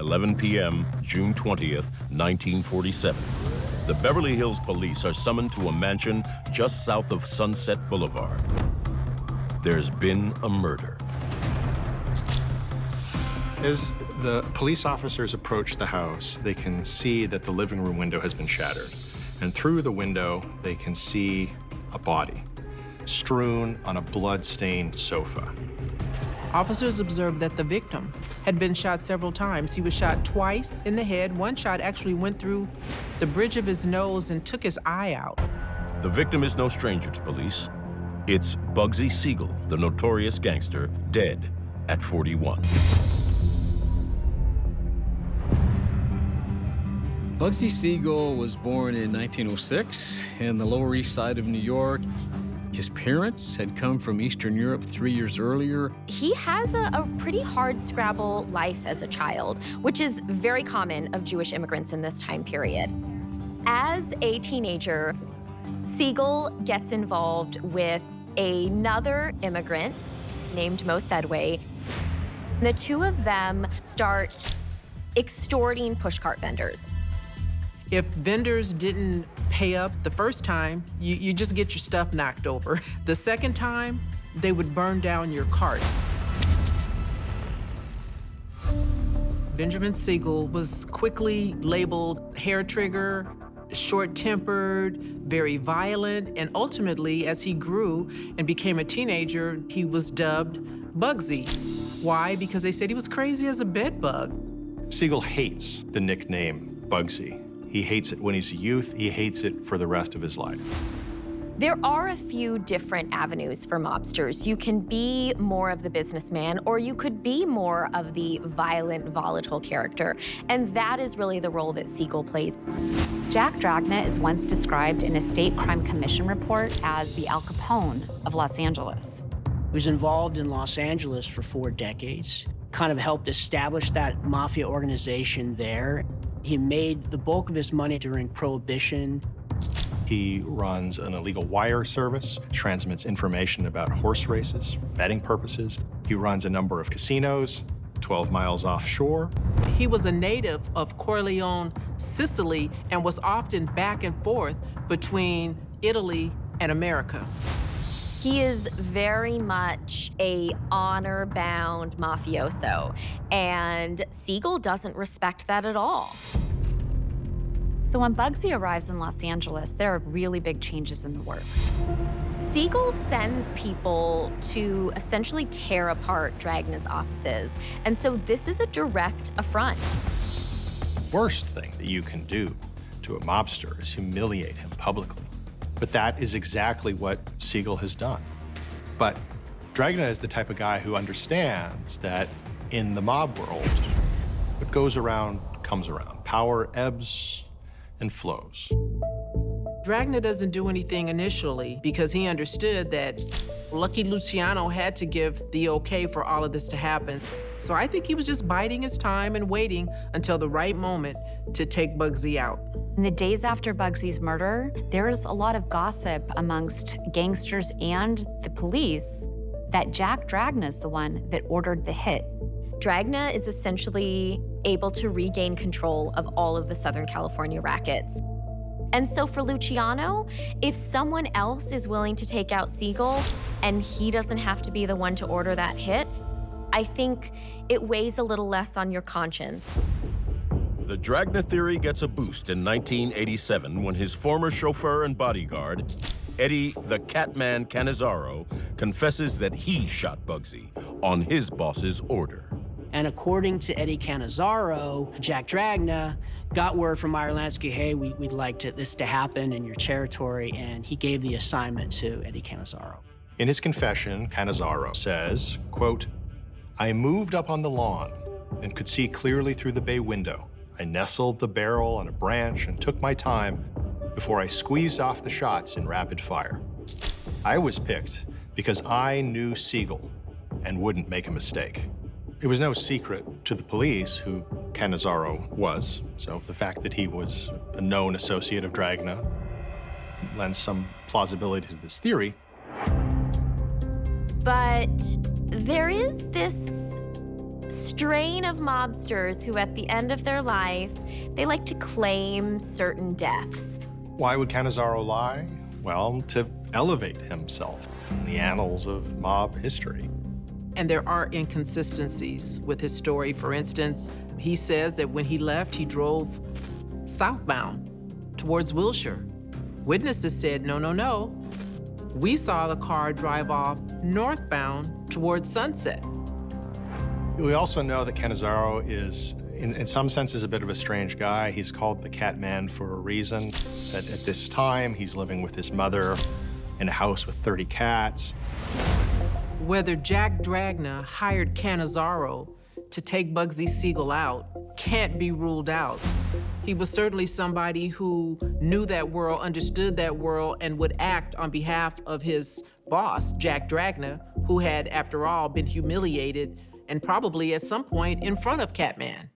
11 p.m., June 20th, 1947. The Beverly Hills police are summoned to a mansion just south of Sunset Boulevard. There's been a murder. As the police officers approach the house, they can see that the living room window has been shattered. And through the window, they can see a body strewn on a blood-stained sofa. Officers observed that the victim had been shot several times. He was shot twice in the head. One shot actually went through the bridge of his nose and took his eye out. The victim is no stranger to police. It's Bugsy Siegel, the notorious gangster, dead at 41. Bugsy Siegel was born in 1906 in the Lower East Side of New York. His parents had come from Eastern Europe 3 years earlier. He has a pretty hard-scrabble life as a child, which is very common of Jewish immigrants in this time period. As a teenager, Siegel gets involved with another immigrant named Mo Sedway. The two of them start extorting pushcart vendors. If vendors didn't pay up the first time, you just get your stuff knocked over. The second time, they would burn down your cart. Benjamin Siegel was quickly labeled hair trigger, short-tempered, very violent, and ultimately, as he grew and became a teenager, he was dubbed Bugsy. Why? Because they said he was crazy as a bed bug. Siegel hates the nickname Bugsy. He hates it when he's a youth. He hates it for the rest of his life. There are a few different avenues for mobsters. You can be more of the businessman, or you could be more of the violent, volatile character. And that is really the role that Siegel plays. Jack Dragna is once described in a state crime commission report as the Al Capone of Los Angeles. He was involved in Los Angeles for 4 decades, kind of helped establish that mafia organization there. He made the bulk of his money during Prohibition. He runs an illegal wire service, transmits information about horse races for betting purposes. He runs a number of casinos 12 miles offshore. He was a native of Corleone, Sicily, and was often back and forth between Italy and America. He is very much a honor-bound mafioso, and Siegel doesn't respect that at all. So when Bugsy arrives in Los Angeles, there are really big changes in the works. Siegel sends people to essentially tear apart Dragna's offices, and so this is a direct affront. Worst thing that you can do to a mobster is humiliate him publicly. But that is exactly what Siegel has done. But Dragna is the type of guy who understands that in the mob world, what goes around comes around. Power ebbs and flows. Dragna doesn't do anything initially because he understood that Lucky Luciano had to give the okay for all of this to happen. So I think he was just biding his time and waiting until the right moment to take Bugsy out. In the days after Bugsy's murder, there's a lot of gossip amongst gangsters and the police that Jack Dragna is the one that ordered the hit. Dragna is essentially able to regain control of all of the Southern California rackets. And so for Luciano, if someone else is willing to take out Siegel and he doesn't have to be the one to order that hit, I think it weighs a little less on your conscience. The Dragna theory gets a boost in 1987 when his former chauffeur and bodyguard, Eddie the Catman Cannizzaro, confesses that he shot Bugsy on his boss's order. And according to Eddie Cannizzaro, Jack Dragna got word from Meyer Lansky, hey, we'd like this to happen in your territory, and he gave the assignment to Eddie Cannizzaro. In his confession, Cannizzaro says, quote, "I moved up on the lawn and could see clearly through the bay window. I nestled the barrel on a branch and took my time before I squeezed off the shots in rapid fire. I was picked because I knew Siegel and wouldn't make a mistake." It was no secret to the police who Cannizzaro was, so the fact that he was a known associate of Dragna lends some plausibility to this theory. But there is this strain of mobsters who at the end of their life, they like to claim certain deaths. Why would Cannizzaro lie? Well, to elevate himself in the annals of mob history. And there are inconsistencies with his story. For instance, he says that when he left, he drove southbound towards Wilshire. Witnesses said, no, no, no. We saw the car drive off northbound towards Sunset. We also know that Cannizzaro is, in some senses, a bit of a strange guy. He's called the Cat Man for a reason. That at this time, he's living with his mother in a house with 30 cats. Whether Jack Dragna hired Cannizzaro to take Bugsy Siegel out can't be ruled out. He was certainly somebody who knew that world, understood that world, and would act on behalf of his boss, Jack Dragna, who had, after all, been humiliated and probably at some point in front of Catman.